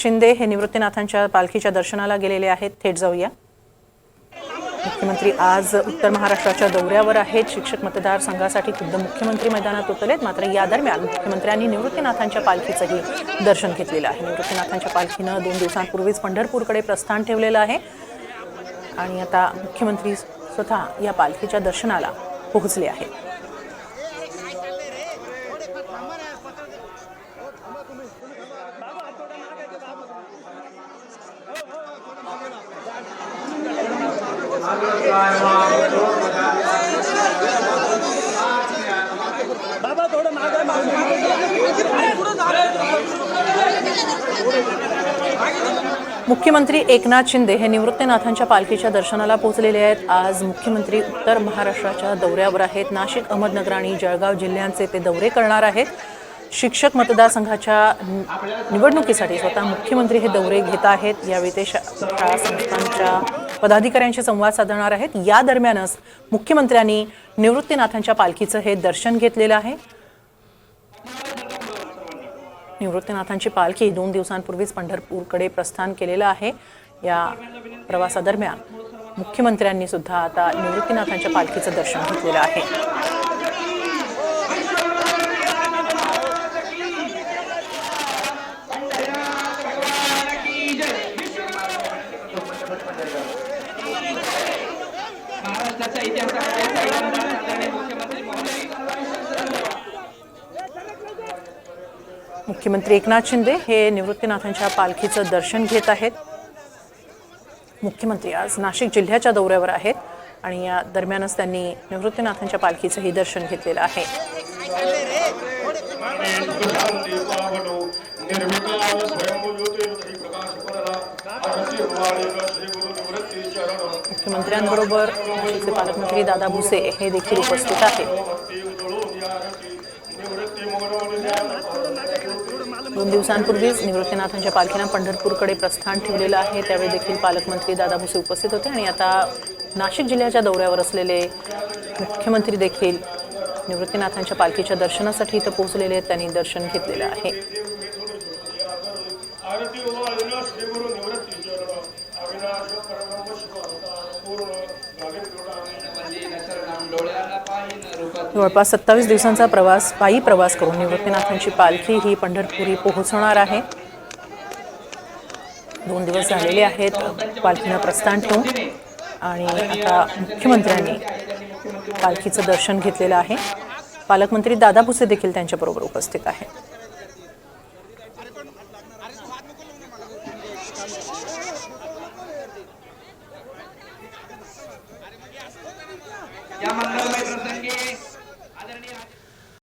शिंदे हे निवृत्तीनाथांच्या पालखीच्या दर्शनाला गेलेले आहेत. थेट जाऊया. मुख्यमंत्री आज उत्तर महाराष्ट्राच्या दौऱ्यावर आहेत. शिक्षक मतदारसंघासाठी खुद्द मुख्यमंत्री मैदानात उतरलेत. मात्र या दरम्यान मुख्यमंत्र्यांनी निवृत्तीनाथांच्या पालखीचंही दर्शन घेतलेलं आहे. निवृत्तीनाथांच्या पालखीनं 2 दिवसांपूर्वीच पंढरपूरकडे प्रस्थान ठेवलेलं आहे आणि आता मुख्यमंत्री स्वतः या पालखीच्या दर्शनाला पोहोचले आहेत. मुख्यमंत्री एकनाथ शिंदे हे निवृत्तीनाथांच्या पालखीच्या दर्शनाला पोहोचलेले आहेत. आज मुख्यमंत्री उत्तर महाराष्ट्राच्या दौऱ्यावर आहेत. नाशिक, अहमदनगर आणि जळगाव जिल्ह्यांचे ते दौरे करणार आहेत. शिक्षक मतदारसंघाच्या निवडणुकीसाठी स्वतः मुख्यमंत्री हे दौरे घेत आहेत. यावेळी ते शाळा संस्थांच्या पदाधिकाऱ्यांशी संवाद साधणार आहेत. या दरम्यानच मुख्यमंत्र्यांनी निवृत्तीनाथांच्या पालखीचं हे दर्शन घेतलेलं आहे. निवृत्तीनाथांची पालखी 2 दिवसांपूर्वीच पंढरपूरकडे प्रस्थान केलेलं आहे. या प्रवासादरम्यान मुख्यमंत्र्यांनी सुद्धा आता निवृत्तीनाथांच्या पालखीचं दर्शन घेतलेलं आहे. मुख्यमंत्री एकनाथ शिंदे हे निवृत्तीनाथांच्या पालखीचं दर्शन घेत आहेत. मुख्यमंत्री आज नाशिक जिल्ह्याच्या दौऱ्यावर आहेत आणि या दरम्यानच त्यांनी निवृत्तीनाथांच्या पालखीचंही दर्शन घेतलेलं आहे. मुख्यमंत्र्यांबरोबर नाशिकचे पालकमंत्री दादा भुसे हे देखील उपस्थित आहेत. 2 दिवसांपूर्वीच निवृत्तीनाथांच्या पालखीनं पंढरपूरकडे प्रस्थान ठेवलेलं आहे. त्यावेळी देखील पालकमंत्री दादा भुसे उपस्थित होते आणि आता नाशिक जिल्ह्याच्या दौऱ्यावर असलेले मुख्यमंत्री देखील निवृत्तीनाथांच्या पालखीच्या दर्शनासाठी इथं पोहोचलेले आहेत. त्यांनी दर्शन घेतलेलं आहे. जवळपास 27 दिवसांचा पायी प्रवास करून निवृत्तीनाथांची पालखी ही पंढरपुरी पोहोचणार आहे. 2 दिवस झालेले आहेत पालखीनं प्रस्थान ठेवून आणि आता मुख्यमंत्र्यांनी पालखीचं दर्शन घेतलेलं आहे. पालकमंत्री दादा भुसे देखील त्यांच्याबरोबर उपस्थित आहेत. या मंगलमय प्रसंगी आदरणीय